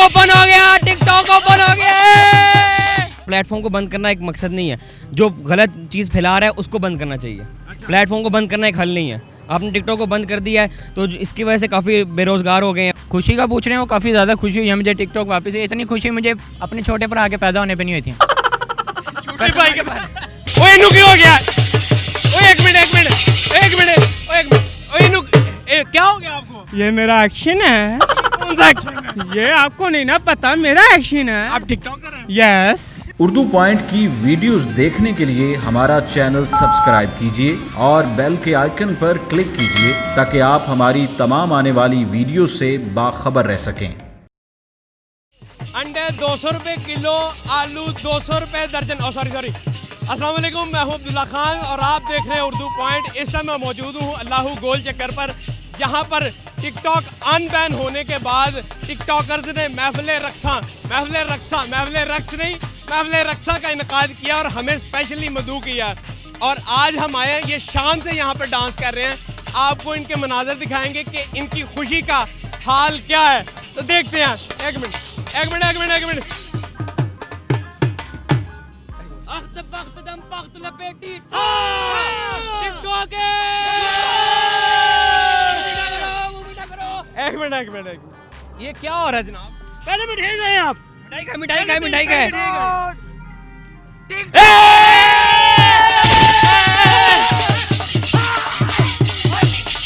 Open हो गया, TikTok open हो गया। प्लेटफॉर्म को बंद करना एक मकसद नहीं है, जो गलत चीज़ फैला रहा है उसको बंद करना चाहिए। प्लेटफॉर्म को बंद करना एक हल नहीं है। आपने टिकटॉक को बंद कर दिया है तो इसकी वजह से काफ़ी बेरोजगार हो गए हैं। खुशी का पूछ रहे हो, काफ़ी ज़्यादा खुशी हुई है मुझे टिकटॉक वापस। इतनी खुशी मुझे अपने छोटे पर आके पैदा होने पे नहीं हुई थी। भाई के पास ओए नुक हो गया। ओए एक मिनट ओए नुक क्या हो गया आपको? ये मेरा एक्शन है। कौन सा एक्शन? ये आपको नहीं ना पता, मेरा एक्शन है। आप टिकटॉकर हैं? यस। उर्दू पॉइंट की वीडियोस देखने के लिए हमारा चैनल सब्सक्राइब कीजिए और बेल के आइकन पर क्लिक कीजिए ताकि आप हमारी तमाम आने वाली वीडियो से बाखबर रह सकें। अंडे 200 रुपए किलो, आलू 200 रुपए दर्जन। सॉरी अस्सलाम वालेकुम, मैं हूं अब्दुल्ला खान और आप देख रहे हैं उर्दू पॉइंट। इस समय मैं मौजूद हूं अल्लाहू गोल चक्कर पर, जहां पर टिकटॉक अनबैन होने के बाद टिकटॉकर्स ने महफिल रक्सा का इनकाद किया और हमें स्पेशली मदऊ किया। और आज हम आए ये शान से यहाँ पर डांस कर रहे हैं। आपको इनके मनाजर दिखाएंगे कि इनकी खुशी का हाल क्या है, तो देखते हैं। एक मिनट लपेटी टिकटॉक एक मिनट ये क्या हो रहा है जनाब? पहले मिठाई गए आप? मिठाई का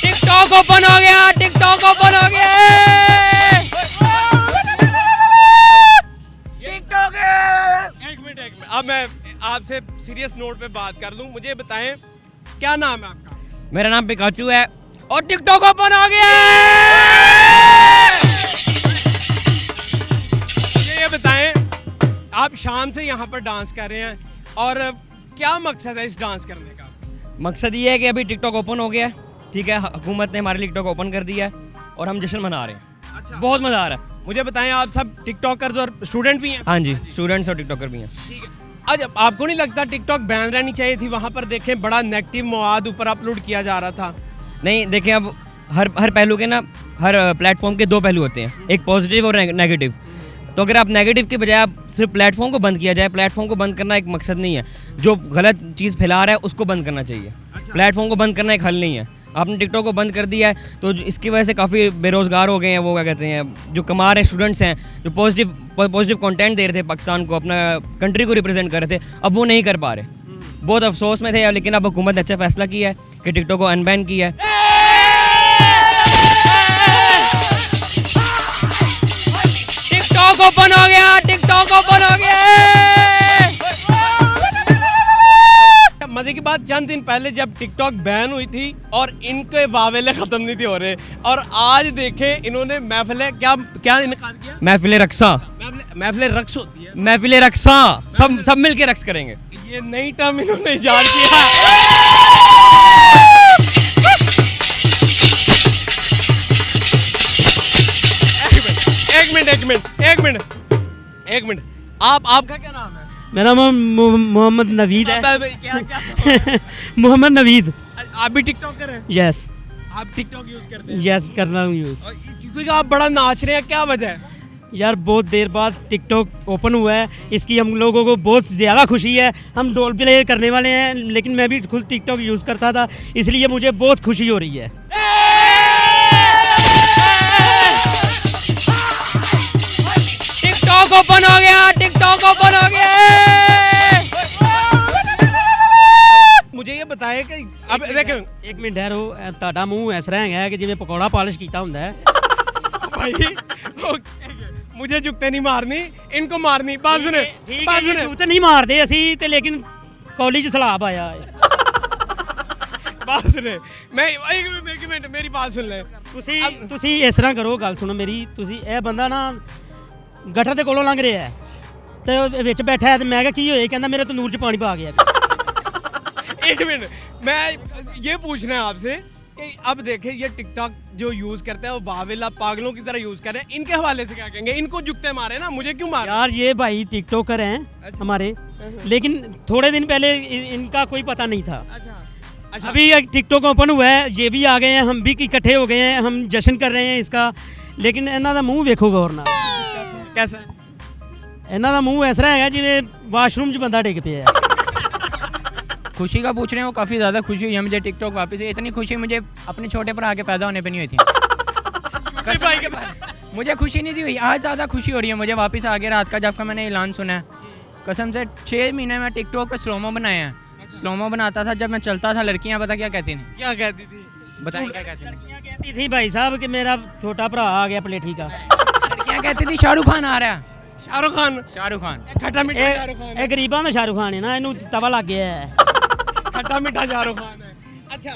टिकटॉक ओपन हो गया। एक मिनट अब मैं आपसे सीरियस नोट पे बात कर लूं। मुझे बताएं क्या नाम है आपका? मेरा नाम पिकाचू है और टिकटॉक ओपन हो गया। ये बताएं आप शाम से यहाँ पर डांस कर रहे हैं और क्या मकसद है इस डांस करने का? मकसद ये है कि अभी टिकटॉक ओपन हो गया है, ठीक है। हुकूमत ने हमारे लिए टिकटॉक ओपन कर दिया है और हम जश्न मना रहे हैं। अच्छा। बहुत मजा आ रहा है। मुझे बताएं आप सब टिकटॉकर्स और स्टूडेंट भी हैं? हाँ जी, स्टूडेंट्स और टिकटॉकर भी हैं। ठीक है। आज आपको नहीं लगता टिकटॉक बैन रहनी चाहिए थी? वहाँ पर देखें बड़ा नेगेटिव मवाद ऊपर अपलोड किया जा रहा था। नहीं देखें, अब हर पहलू के ना, हर प्लेटफॉर्म के दो पहलू होते हैं, एक पॉजिटिव और नेगेटिव। तो अगर आप नेगेटिव के बजाय आप सिर्फ प्लेटफॉर्म को बंद किया जाए, प्लेटफॉर्म को बंद करना एक मकसद नहीं है, जो गलत चीज़ फैला रहा है उसको बंद करना चाहिए। प्लेटफॉर्म को बंद करना एक हल नहीं है। आपने टिकटॉक को बंद कर दिया है तो इसकी वजह से काफ़ी बेरोजगार हो गए हैं। वो क्या कहते हैं, जो कमा रहे स्टूडेंट्स हैं, जो पॉजिटिव कंटेंट दे रहे थे, पाकिस्तान को, अपना कंट्री को रिप्रेजेंट कर रहे थे, अब वो नहीं कर पा रहे। बहुत अफसोस में थे, लेकिन अब हुकूमत ने अच्छा फैसला किया है कि टिकटॉक को अनबैन किया है। टिकटॉक ओपन हो गया। मजे की बात, चंद दिन पहले जब टिकटॉक बैन हुई थी और इनके वावेले खत्म नहीं थे हो रहे, और आज देखें इन्होंने महफिल क्या इनकाद किया? महफिल रक्सा होती है। महफिल रक्सा, सब मिलके रक्स करेंगे। ये नई टर्म इन्होंने इजाद किया। एक मिनट आपका क्या नाम है? मेरा नाम मोहम्मद नवीद है। क्या मोहम्मद नवीद। आप भी टिकटॉकर हैं? यस। आप टिकटॉक यूज करते हैं? यस, करना हूँ यूज। क्योंकि आप बड़ा नाच रहे हैं, क्या वजह है? यार बहुत देर बाद टिकटॉक ओपन हुआ है, इसकी हम लोगों को बहुत ज़्यादा खुशी है। हम डोल प्ले करने वाले हैं, लेकिन मैं भी खुद टिकटॉक यूज़ करता था, इसलिए मुझे बहुत खुशी हो रही है। टिकटॉक ओपन हो गया। मुझे ये बताएं कि अब देखें, एक मिनट ठहरो, ਤੁਹਾਡਾ ਮੂੰਹ ਇਸ ਤਰ੍ਹਾਂ ਹੈ ਕਿ ਜਿਵੇਂ ਪਕੌੜਾ ਪਾਲਿਸ਼ ਕੀਤਾ ਹੁੰਦਾ ਹੈ। भाई मुझे जुगते नहीं मारनी, इनको मारनी। बात सुने, जुगते नहीं मारते ਅਸੀਂ ਤੇ ਲੇਕਿन ਕਾਲਜ ਸਲਾਬ ਆਇਆ ਹੈ। बात सुने, मैं एक मिनट मेरी बात सुन ले। ਤੁਸੀਂ ਇਸ ਤਰ੍ਹਾਂ ਕਰੋ, ਗੱਲ ਸੁਣੋ ਮੇਰੀ। ਤੁਸੀਂ ਇਹ ਬੰਦਾ ਨਾ ਗਟਰ ਦੇ ਕੋਲੋਂ ਲੰਘ ਰਿਹਾ ਹੈ ਤੇ ਉਹ ਵਿੱਚ ਬੈਠਾ ਹੈ ਤੇ ਮੈਂ ਕਿਹਾ ਕੀ ਹੋਇਆ, ਕਹਿੰਦਾ ਮੇਰੇ ਤੰਦੂਰ 'ਚ ਪਾਣੀ ਪਾ ਗਿਆ। एक मिनट, मैं ये पूछना है आपसे कि अब देखें ये टिकटॉक जो यूज करते हैं वो वावेला पागलों की तरह यूज कर रहे हैं, इनके हवाले से क्या कहेंगे? इनको जुगते मारे ना, मुझे क्यों मारे? यार ये भाई टिकटॉकर हैं हमारे, लेकिन थोड़े दिन पहले इनका कोई पता नहीं था। अच्छा। अभी टिकटॉक ओपन हुआ है, ये भी आ गए हैं, हम भी इकट्ठे हो गए हैं, हम जश्न कर रहे हैं इसका, लेकिन इन्हों का मुँह वेखो गौर नाल। कैसा है? ਇਹਨਾਂ ਦਾ ਮੂੰਹ ਇਸ ਤਰ੍ਹਾਂ ਹੈਗਾ ਜਿਵੇਂ ਵਾਸ਼ਰੂਮ 'ਚ ਬੰਦਾ ਡਿੱਗ ਪਿਆ ਹੈ। खुशी का पूछ रहे हैं, वो काफ़ी ज़्यादा खुशी हुई है मुझे टिकटॉक वापस। इतनी खुशी मुझे अपने छोटे भरा के पैदा होने पे नहीं हुई थी। छोटे भाई के बाद मुझे खुशी नहीं थी हुई, आज ज़्यादा खुशी हो रही है मुझे वापस आगे रात का जब का मैंने ऐलान सुना है। कसम से 6 महीने में टिकटॉक पे स्लोमो बनाए हैं। स्लोमो बनाता था जब मैं चलता था, लड़कियाँ पता क्या कहती थी? क्या कहती थी? बताइए क्या कहती थी? लड़कियाँ कहती थी भाई साहब कि मेरा छोटा भरा आ गया प्लेठी का। लड़कियाँ कहती थी शाहरुख खान आ रहा है। शाहरुख खान, शाहरुख खान खट्टा मीठा शाहरुख खान, ਇਹ ਗਰੀਬਾਂ ਦਾ ਸ਼ਾਹਰੁਖ ਖਾਨ ਹੈ ਨਾ, ਇਹਨੂੰ ਤਵਾ ਲੱਗ ਗਿਆ ਹੈ। खट्टा मीठा शाहरुख खान है। अच्छा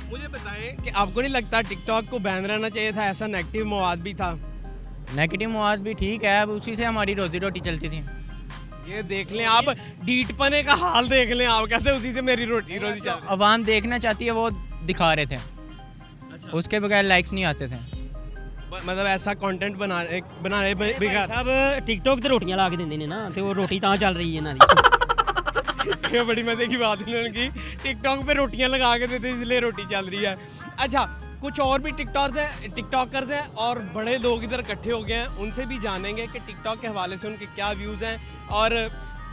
मुझे बताएं कि आपको नहीं लगता टिकटॉक को बैन रहना चाहिए था? ऐसा नेगेटिव मवाद भी था। नेगेटिव मवाद भी ठीक है, अब उसी से हमारी रोजी रोटी चलती थी। ये देख लें आप, डीटपने का हाल देख लें आप, कहते हैं उसी से मेरी रोटी रोजी चल रही अवाम देखना चाहती है, वो दिखा रहे थे। है। उसके बगैर लाइक्स नहीं आते थे। मतलब ऐसा कंटेंट बनाने बेकार। साहब टिकटॉक ਤੇ ਰੋਟੀਆਂ ਲਾ ਕੇ ਦਿੰਦੇ ਨੇ ਨਾ, ਤੇ ਉਹ ਰੋਟੀ ਤਾਂ ਚੱਲ ਰਹੀ ਹੈ ਇਹਨਾਂ ਦੀ। ये बड़ी मजे की बात है उनकी, टिकटॉक पे रोटियां लगा के देते इसलिए रोटी चल रही है। अच्छा कुछ और भी टिकटॉकर्स हैं और बड़े लोग इधर इकट्ठे हो गए हैं, उनसे भी जानेंगे कि टिकटॉक के हवाले से उनके क्या व्यूज़ हैं और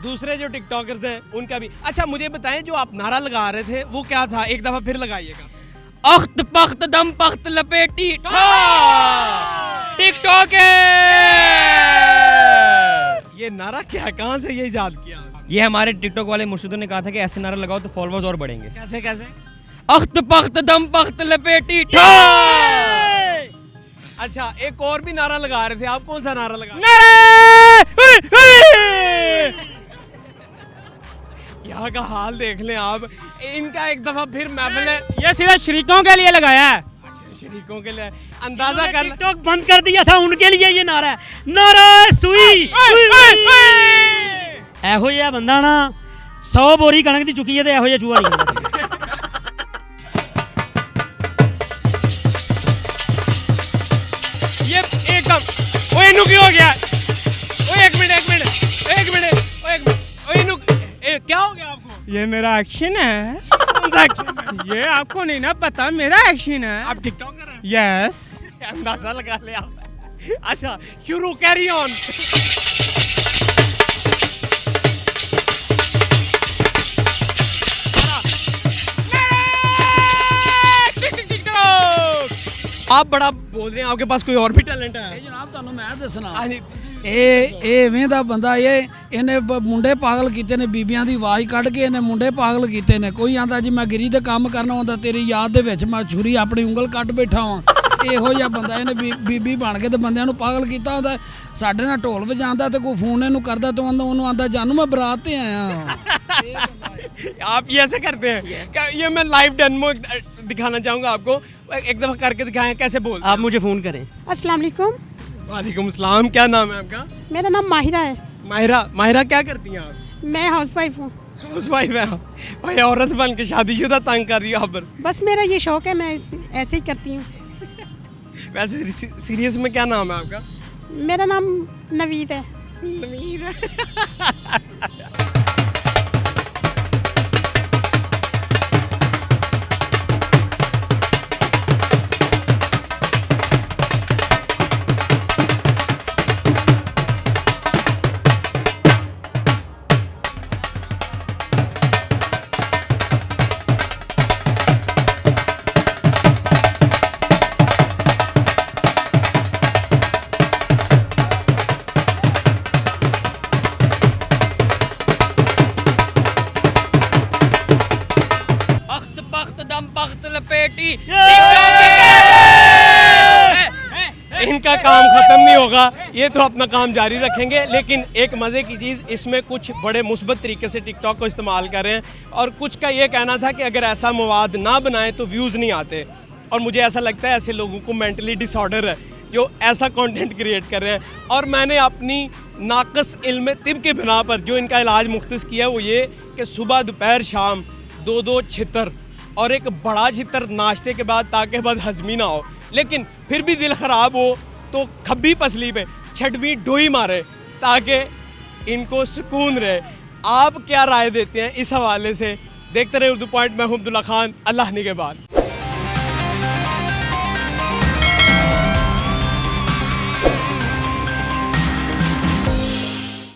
दूसरे जो टिकटॉकर्स हैं उनका भी। अच्छा मुझे बताएं जो आप नारा लगा रहे थे वो क्या था, एक दफ़ा फिर लगाइएगा। अख्त पख्त दम पख्त लपेटी टिकटॉक ये नारा क्या, कहाँ से ये इजाद किया? ये हमारे टिकटॉक वाले मुर्शिदों ने कहा था कि ऐसे नारा लगाओ तो फॉलोअर्स और बढ़ेंगे। कैसे कैसे? अख्त पख्त दम पख्त लपेटी अच्छा एक और भी नारा लगा रहे थे आप, कौन सा नारा लगा? यहाँ का हाल देख लें आप, इनका एक दफा फिर महफिल है। ये सिर्फ शरीकों के लिए लगाया है, शरीकों के लिए अंदाजा कर। टिकटॉक बंद कर दिया था उनके लिए ये नारा है, नारा सुई। ਇਹੋ ਜਿਹਾ ਬੰਦਾ ਨਾ 100 ਬੋਰੀ ਕਣਕ ਦੀ ਚੁੱਕੀ ਹੈ ਤੇ ਇਹੋ ਜਿਹਾ ਚੂਹਾ ਨਹੀਂ ਹੁੰਦਾ। ये एकदम ओए इनू की हो गया? ओए एक मिनट ओए इनू क्या हो गया आपको? ये मेरा एक्शन है। कौन सा एक्शन है? ये आपको नहीं ना पता, मेरा एक्शन है। आप टिकटॉकर हैं? यस। अंदाजा लगा ले आप। अच्छा शुरू, कैरी ऑन। आप बड़ा बोल रहे हैं, आपके पास कोई और भी टैलेंट है? ਜਨਾਬ ਤੁਹਾਨੂੰ ਮੈਂ ਦੱਸਣਾ हाँ जी। ਇਹ ਐਵੇਂ ਦਾ ਬੰਦਾ ਇਹਨੇ ਮੁੰਡੇ ਪਾਗਲ ਕੀਤੇ ਨੇ, ਬੀਬੀਆਂ ਦੀ ਆਵਾਜ਼ ਕੱਢ ਕੇ ਇਹਨੇ ਮੁੰਡੇ ਪਾਗਲ ਕੀਤੇ ਨੇ। ਕੋਈ ਆਂਦਾ ਜੀ ਮੈਂ ਗਿਰੀ ਦੇ ਕੰਮ ਕਰਨਾ ਹੁੰਦਾ, ਤੇਰੀ ਯਾਦ ਦੇ ਵਿੱਚ ਮੈਂ ਛੁਰੀ ਆਪਣੀ ਉਂਗਲ ਕੱਟ ਬੈਠਾ ਵਾਂ। ਇਹੋ ਜਿਹਾ ਬੰਦਾ ਇਹਨੇ ਬੀਬੀ ਬਣ ਕੇ ਤੇ ਬੰਦਿਆਂ ਨੂੰ ਪਾਗਲ ਕੀਤਾ ਹੁੰਦਾ। ਸਾਡੇ ਨਾਲ ਢੋਲ ਵਜਾਉਂਦਾ ਤੇ ਕੋਈ ਫੋਨ ਇਹਨੂੰ ਕਰਦਾ ਤੇ ਉਹਨੂੰ ਆਂਦਾ ਜਾਨੂ ਮੈਂ ਬਰਾਤ ਤੇ ਆਇਆ। आप ये ऐसे करते हैं क्या? ये मैं लाइव डेमो दिखाना चाहूँगा आपको, एक दफ़ा करके दिखाएं कैसे बोल। आप मुझे फ़ोन करें। अस्सलाम वालेकुम। वालेकुम सलाम, क्या नाम है आपका? मेरा नाम माहिरा है। माहिरा क्या करती हैं आप? मैं हाउसवाइफ हूँ। हाउसवाइफ है भाई, औरत बन के शादीशुदा तंग कर रही हो आप पर। बस मेरा ये शौक है, मैं ऐसे ही करती हूँ। वैसे सीरियस में क्या नाम है आपका? मेरा नाम नवीद है। नवीद है। अख्त पख्त दम पख्त लपेटी इनका काम ख़त्म नहीं होगा, ये तो अपना काम जारी रखेंगे। लेकिन एक मज़े की चीज़, इसमें कुछ बड़े मुस्बत तरीके से टिकटॉक को इस्तेमाल कर रहे हैं और कुछ का ये कहना था कि अगर ऐसा मवाद ना बनाए तो व्यूज़ नहीं आते। और मुझे ऐसा लगता है ऐसे लोगों को मेंटली डिसऑर्डर है जो ऐसा कंटेंट क्रिएट कर रहे हैं। और मैंने अपनी नाकस इल्म तिब के बिना पर जो इनका इलाज मुख्तस किया वो ये कि सुबह दोपहर शाम 2-2 छितर और एक बड़ा छितर नाश्ते के बाद ताकि बद हजमी ना हो, लेकिन फिर भी दिल ख़राब हो तो खब्बी पसली पे छठवीं डोई मारे ताकि इनको सुकून रहे। आप क्या राय देते हैं इस हवाले से? देखते रहे उर्दू पॉइंट। मैं हूं अब्दुल्ला खान, अल्लाह निगहबान।